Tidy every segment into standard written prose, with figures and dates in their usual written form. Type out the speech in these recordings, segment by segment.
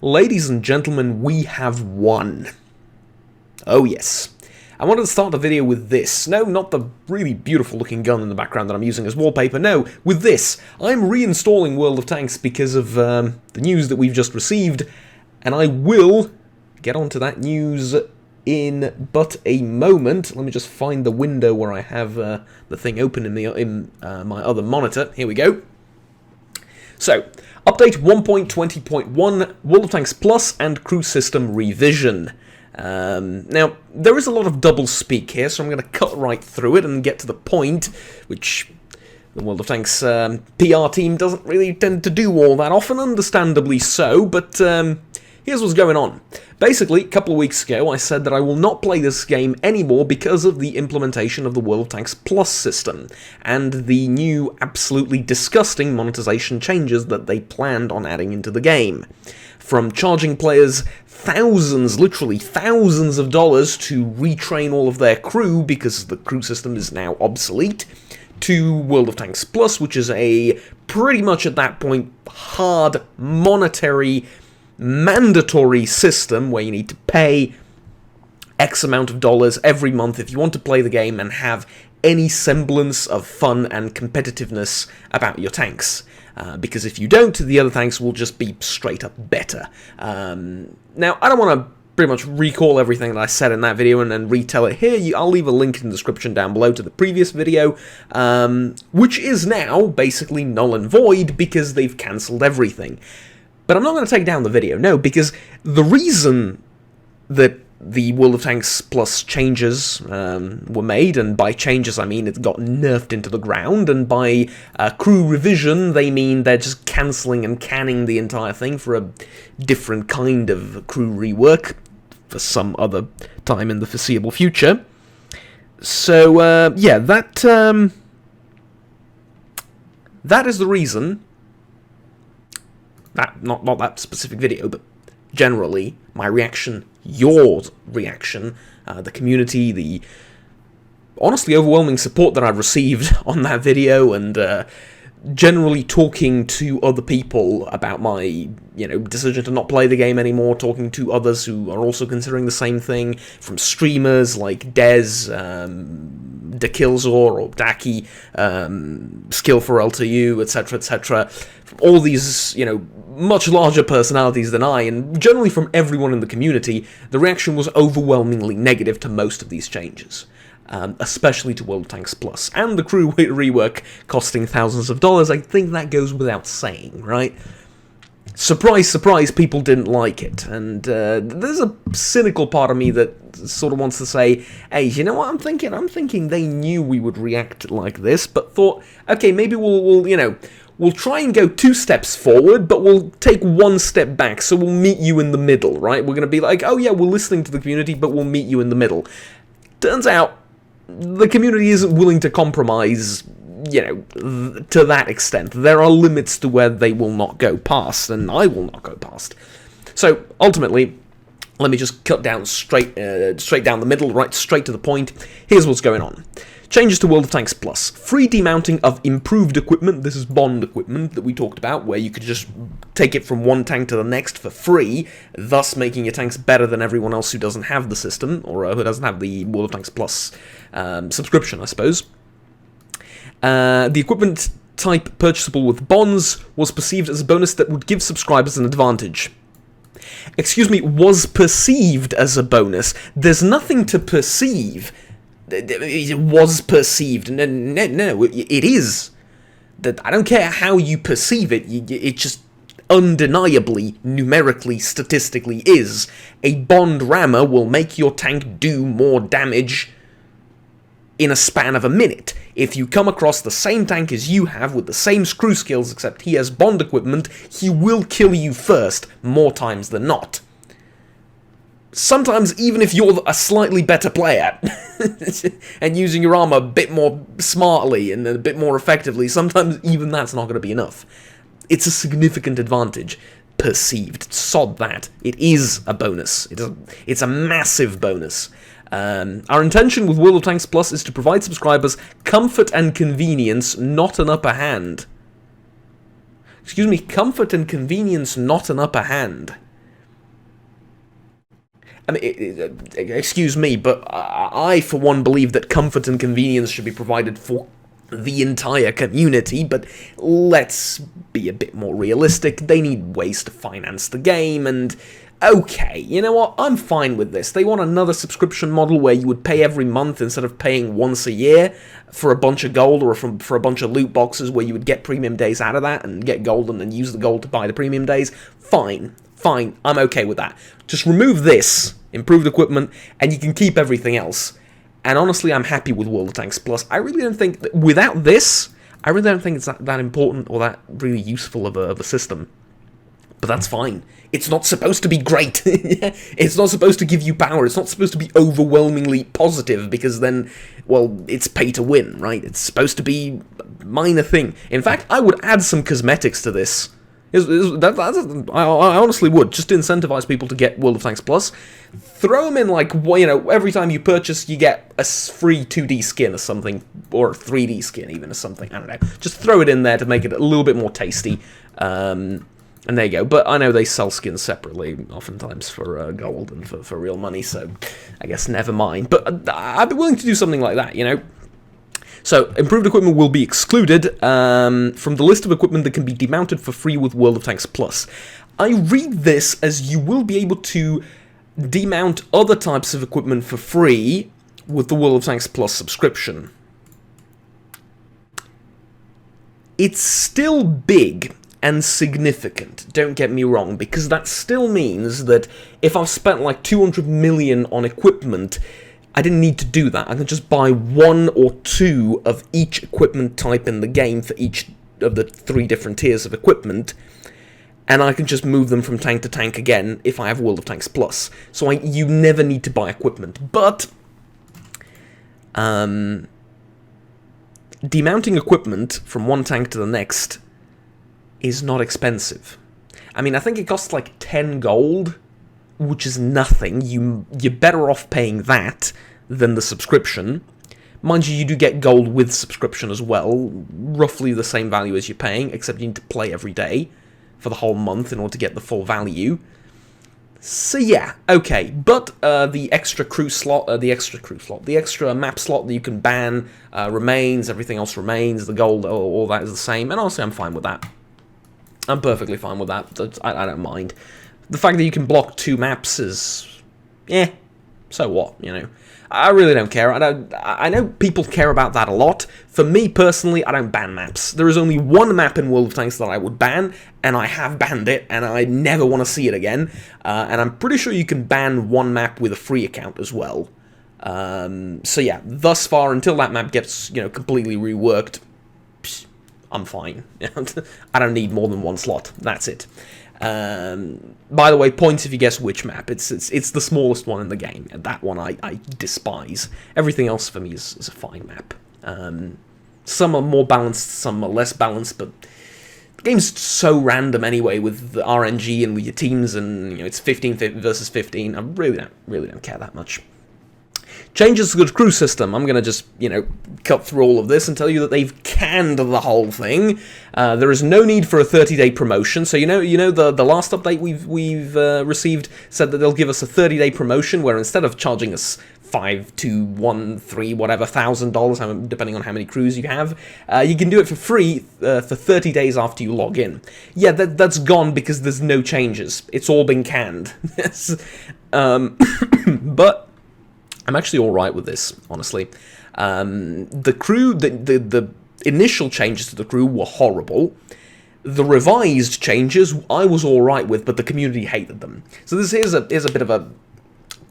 Ladies and gentlemen, we have won. Oh yes. I wanted to start the video with this. No, not the really beautiful looking gun in the background that I'm using as wallpaper. No, with this. I'm reinstalling World of Tanks because of the news that we've just received, and I will get onto that news in but a moment. Let me just find the window where I have the thing open in my other monitor. Here we go. So, update 1.20.1, World of Tanks Plus and Crew System Revision. Now, there is a lot of double speak here, so I'm going to cut right through it and get to the point, which the World of Tanks PR team doesn't really tend to do all that often, understandably so, but here's what's going on. Basically, a couple of weeks ago, I said that I will not play this game anymore because of the implementation of the World of Tanks Plus system, and the new, absolutely disgusting monetization changes that they planned on adding into the game. From charging players thousands, literally thousands of dollars to retrain all of their crew because the crew system is now obsolete, to World of Tanks Plus, which is a pretty much at that point hard monetary mandatory system where you need to pay X amount of dollars every month if you want to play the game and have any semblance of fun and competitiveness about your tanks. Because if you don't, the other tanks will just be straight up better. Now, I don't want to pretty much recall everything that I said in that video and then retell it here. I'll leave a link in the description down below to the previous video, which is now basically null and void because they've cancelled everything. But I'm not going to take down the video, no, because the reason that the World of Tanks Plus changes were made, and by changes I mean it got nerfed into the ground, and by crew revision they mean they're just cancelling and canning the entire thing for a different kind of crew rework for some other time in the foreseeable future. So, yeah, that is the reason. Not that specific video, but generally, my reaction, your reaction, the community, the honestly overwhelming support that I've received on that video, and generally talking to other people about my, decision to not play the game anymore, talking to others who are also considering the same thing, from streamers like Dez, Dakilzor or Daki, Skill4L2U, etc., etc., all these, much larger personalities than I, and generally from everyone in the community, the reaction was overwhelmingly negative to most of these changes. Especially to World of Tanks Plus, and the crew rework costing thousands of dollars. I think that goes without saying, right? Surprise, surprise, people didn't like it, and there's a cynical part of me that sort of wants to say, hey, you know what I'm thinking? I'm thinking they knew we would react like this, but thought, okay, maybe we'll try and go 2 steps forward, but we'll take 1 step back, so we'll meet you in the middle, right? We're going to be like, oh yeah, we're listening to the community, but we'll meet you in the middle. Turns out, the community isn't willing to compromise, to that extent. There are limits to where they will not go past, and I will not go past. So, ultimately, let me just cut down straight down the middle, right, straight to the point. Here's what's going on. Changes to World of Tanks Plus. Free demounting of improved equipment. This is Bond equipment that we talked about, where you could just take it from one tank to the next for free, thus making your tanks better than everyone else who doesn't have the system, or who doesn't have the World of Tanks Plus subscription, I suppose. The equipment type purchasable with bonds was perceived as a bonus that would give subscribers an advantage. Excuse me, was perceived as a bonus. There's nothing to perceive. It was perceived. No, it is. I don't care how you perceive it, it just undeniably, numerically, statistically is. A bond rammer will make your tank do more damage in a span of a minute. If you come across the same tank as you have with the same screw skills, except he has bond equipment, he will kill you first, more times than not. Sometimes even if you're a slightly better player, and using your armor a bit more smartly and a bit more effectively, sometimes even that's not going to be enough. It's a significant advantage. Perceived. Sod that. It is a bonus. It's a massive bonus. Our intention with World of Tanks Plus is to provide subscribers comfort and convenience, not an upper hand. Excuse me, comfort and convenience, not an upper hand. I mean, excuse me, but I, for one, believe that comfort and convenience should be provided for the entire community, but let's be a bit more realistic. They need ways to finance the game, and okay, you know what, I'm fine with this. They want another subscription model where you would pay every month instead of paying once a year for a bunch of gold, or for a bunch of loot boxes where you would get premium days out of that and get gold and then use the gold to buy the premium days. Fine, I'm okay with that. Just remove this, improved equipment, and you can keep everything else. And honestly, I'm happy with World of Tanks Plus. I really don't think that without this, I really don't think it's that important or that really useful of a system. But that's fine. It's not supposed to be great. It's not supposed to give you power. It's not supposed to be overwhelmingly positive, because then, well, it's pay to win, right? It's supposed to be a minor thing. In fact, I would add some cosmetics to this. I honestly would, just to incentivize people to get World of Tanks Plus. Throw them in, like, you know, every time you purchase, you get a free 2D skin or something, or a 3D skin even or something, I don't know. Just throw it in there to make it a little bit more tasty, and there you go. But I know they sell skins separately, oftentimes for gold and for real money, so I guess never mind. But I'd be willing to do something like that, you know? So, improved equipment will be excluded from the list of equipment that can be demounted for free with World of Tanks Plus. I read this as you will be able to demount other types of equipment for free with the World of Tanks Plus subscription. It's still big and significant, don't get me wrong, because that still means that if I've spent like 200 million on equipment, I didn't need to do that. I can just buy 1 or 2 of each equipment type in the game for each of the 3 different tiers of equipment, and I can just move them from tank to tank again if I have World of Tanks Plus. So you never need to buy equipment. But demounting equipment from one tank to the next is not expensive. I mean, I think it costs like 10 gold, which is nothing. You're better off paying that than the subscription. Mind you, you do get gold with subscription as well, roughly the same value as you're paying, except you need to play every day for the whole month in order to get the full value. So yeah, okay, but the extra map slot that you can ban remains, everything else remains, the gold, all that is the same, and honestly I'm fine with that. I'm perfectly fine with that, I don't mind. The fact that you can block 2 maps is, so what, you know. I really don't care. I know people care about that a lot. For me, personally, I don't ban maps. There is only one map in World of Tanks that I would ban, and I have banned it, and I never want to see it again. And I'm pretty sure you can ban one map with a free account as well. So yeah, thus far, until that map gets, you know, completely reworked, I'm fine. I don't need more than 1 slot. That's it. By the way, points if you guess which map. It's the smallest one in the game, and that one I despise. Everything else for me is a fine map. Some are more balanced, some are less balanced, but the game's so random anyway with the RNG and with your teams, and you know it's 15 versus 15. I really don't care that much. Changes to the crew system. I'm gonna just, you know, cut through all of this and tell you that they've canned the whole thing. There is no need for a 30-day promotion. So you know the last update we've received said that they'll give us a 30-day promotion, where instead of charging us $5 to $1, $3, whatever, $1,000, depending on how many crews you have, you can do it for free for 30 days after you log in. Yeah, that's gone because there's no changes. It's all been canned. But I'm actually alright with this, honestly. The crew, the initial changes to the crew were horrible. The revised changes I was alright with, but the community hated them. So this is a bit of a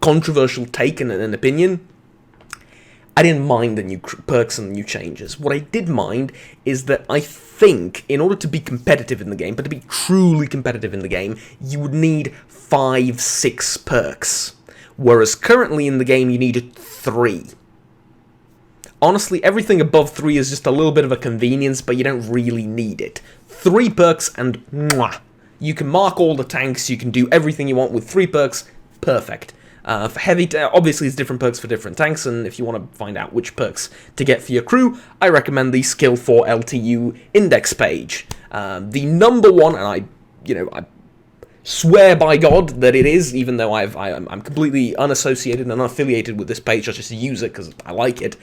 controversial take and an opinion. I didn't mind the new perks and the new changes. What I did mind is that I think, in order to be competitive in the game, but to be truly competitive in the game, you would need 5-6 perks. Whereas currently in the game you needed 3. Honestly, everything above 3 is just a little bit of a convenience, but you don't really need it. 3 perks and mwah! You can mark all the tanks, you can do everything you want with 3 perks, perfect. For heavy, obviously it's different perks for different tanks, and if you want to find out which perks to get for your crew, I recommend the Skill 4 LTU index page. The number one, and swear by God that it is, even though I'm completely unassociated and unaffiliated with this page. I just use it because I like it.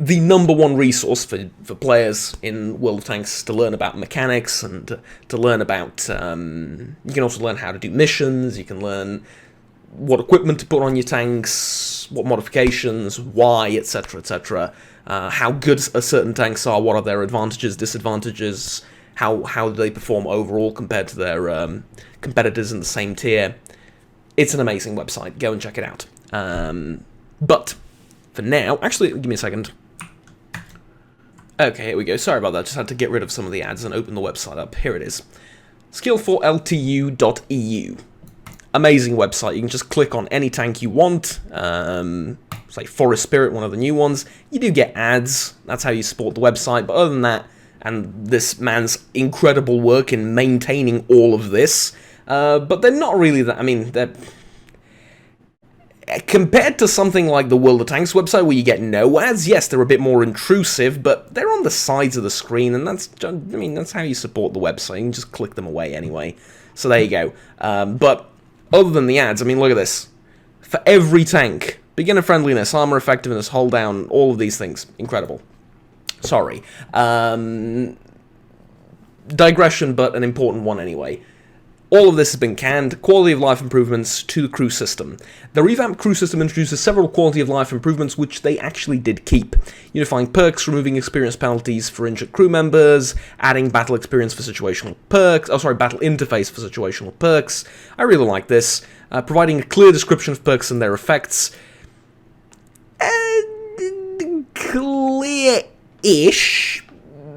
The number one resource for players in World of Tanks to learn about mechanics and to learn about... you can also learn how to do missions, you can learn what equipment to put on your tanks, what modifications, why, etc, etc. How good certain tanks are, what are their advantages, disadvantages, how do they perform overall compared to their competitors in the same tier. It's an amazing website, go and check it out. But, for now, actually, give me a second. Okay, here we go. Sorry about that. Just had to get rid of some of the ads and open the website up. Here it is. Skill4ltu.eu. Amazing website. You can just click on any tank you want. Say Forest Spirit, one of the new ones. You do get ads. That's how you support the website. But other than that, and this man's incredible work in maintaining all of this, but they're not really that... I mean, they're... Compared to something like the World of Tanks website where you get no ads, yes, they're a bit more intrusive, but they're on the sides of the screen, and that's how you support the website. You can just click them away anyway. So there you go. But other than the ads, I mean, look at this. For every tank, beginner friendliness, armor effectiveness, hold down, all of these things. Incredible. Sorry. Digression, but an important one anyway. All of this has been canned. Quality of life improvements to the crew system. The revamped crew system introduces several quality of life improvements which they actually did keep. Unifying perks, removing experience penalties for injured crew members, adding battle experience for situational perks, battle interface for situational perks. I really like this. Providing a clear description of perks and their effects. Clear-ish.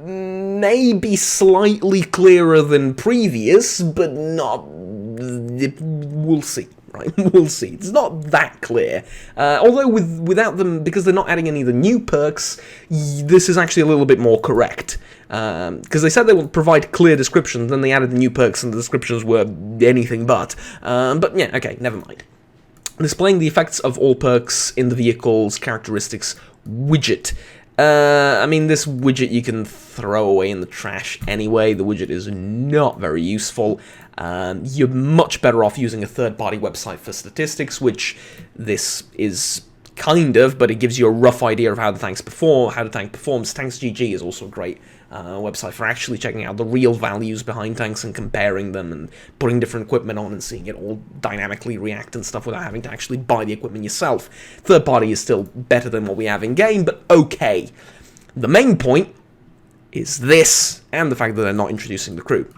Maybe slightly clearer than previous, but not... We'll see, right? We'll see. It's not that clear. Although without them, because they're not adding any of the new perks, this is actually a little bit more correct. Because they said they would provide clear descriptions, then they added the new perks and the descriptions were anything but. But yeah, okay, never mind. Displaying the effects of all perks in the vehicle's characteristics widget. I mean, this widget you can throw away in the trash anyway. The widget is not very useful. You're much better off using a third-party website for statistics, which this is kind of, but it gives you a rough idea of how the tanks perform, how the tank performs. TanksGG is also a great website for actually checking out the real values behind tanks and comparing them and putting different equipment on and seeing it all dynamically react and stuff without having to actually buy the equipment yourself. Third party is still better than what we have in game, but okay. The main point is this, and the fact that they're not introducing the crew.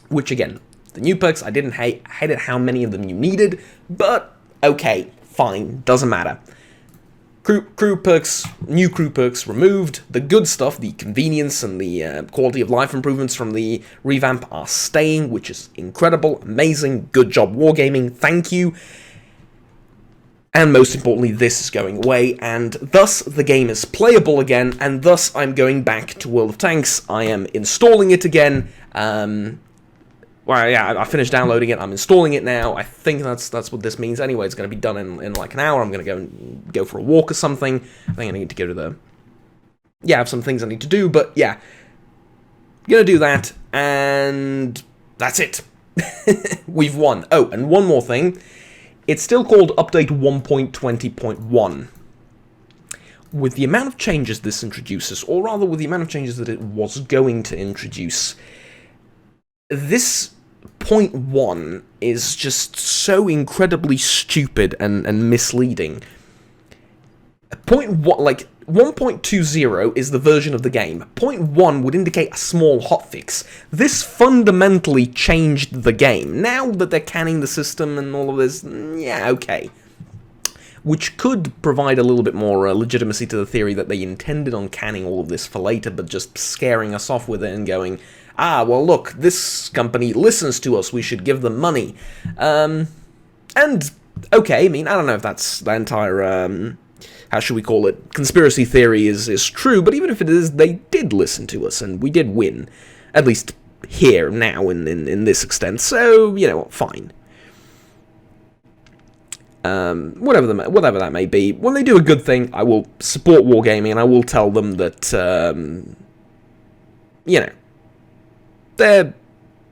Which again, the new perks I didn't hate. I hated how many of them you needed, but okay, fine, doesn't matter. Crew perks, new crew perks removed. The good stuff, the convenience and the quality of life improvements from the revamp are staying, which is incredible, amazing, good job Wargaming, thank you. And most importantly, this is going away, and thus the game is playable again, and thus I'm going back to World of Tanks. I am installing it again. Well, yeah, I finished downloading it, I'm installing it now. I think that's what this means anyway. It's going to be done in like an hour. I'm going to go for a walk or something. I think I need to go to the... Yeah, I have some things I need to do, but yeah. Going to do that, and that's it. We've won. Oh, and one more thing. It's still called Update 1.20.1. With the amount of changes this introduces, or rather with the amount of changes that it was going to introduce, this point 1 is just so incredibly stupid and misleading. Point 1, like, 1.20 is the version of the game. Point 1 would indicate a small hotfix. This fundamentally changed the game. Now that they're canning the system and all of this, yeah, okay. Which could provide a little bit more legitimacy to the theory that they intended on canning all of this for later, but just scaring us off with it and going, ah, well look, this company listens to us, we should give them money. And, okay, I mean, I don't know if that's the entire, how should we call it, conspiracy theory is true, but even if it is, they did listen to us, and we did win. At least here, now, in this extent, so, you know, fine. Whatever that may be, when they do a good thing, I will support Wargaming, and I will tell them that, you know, they're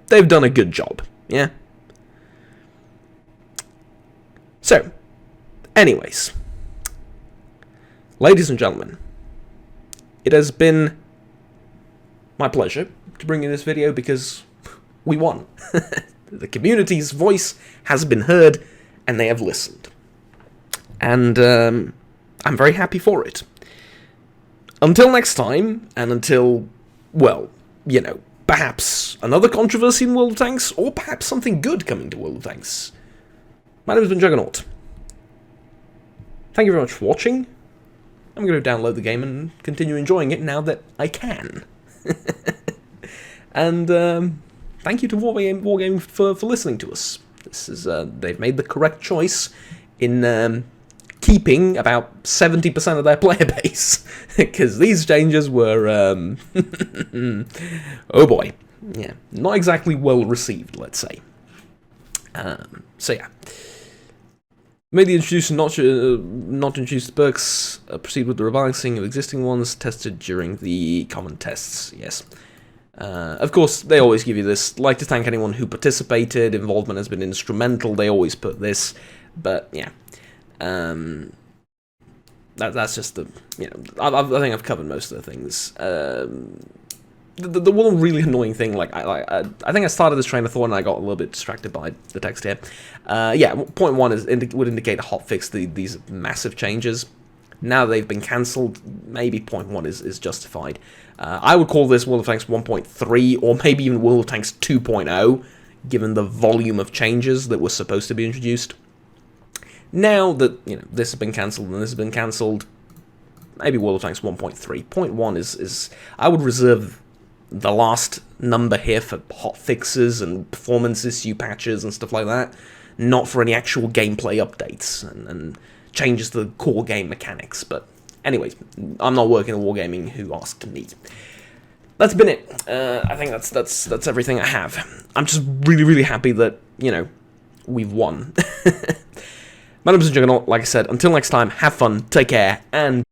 they've done a good job, yeah? So, anyways, ladies and gentlemen, it has been my pleasure to bring you this video because we won. The community's voice has been heard, and they have listened. And I'm very happy for it. Until next time, and until, well, you know, perhaps another controversy in World of Tanks, or perhaps something good coming to World of Tanks. My name has been Juggernaut. Thank you very much for watching. I'm going to download the game and continue enjoying it now that I can. And thank you to Wargaming for listening to us. This is they've made the correct choice in keeping about 70% of their player base, because these changes were oh boy, yeah, not exactly well received, let's say. So yeah. May the introduced and not introduced perks proceed with the rebalancing of existing ones tested during the common tests. Yes. Of course, they always give you this. Like to thank anyone who participated. Involvement has been instrumental. They always put this. But, yeah. That's just the, you know, I think I've covered most of the things. The one really annoying thing, like, I think I started this train of thought and I got a little bit distracted by the text here. Yeah, point one would indicate a hotfix these massive changes. Now that they've been cancelled, maybe point one is justified. I would call this World of Tanks 1.3, or maybe even World of Tanks 2.0, given the volume of changes that were supposed to be introduced. Now that, you know, this has been cancelled and this has been cancelled, maybe World of Tanks 1.3. Point one is I would reserve the last number here for hotfixes and performance issue patches and stuff like that, not for any actual gameplay updates and changes to the core game mechanics. But anyways, I'm not working at Wargaming who asked me. That's been it. I think that's everything I have. I'm just really happy that, you know, we've won. My name is Juggernaut. Like I said, until next time, have fun, take care, and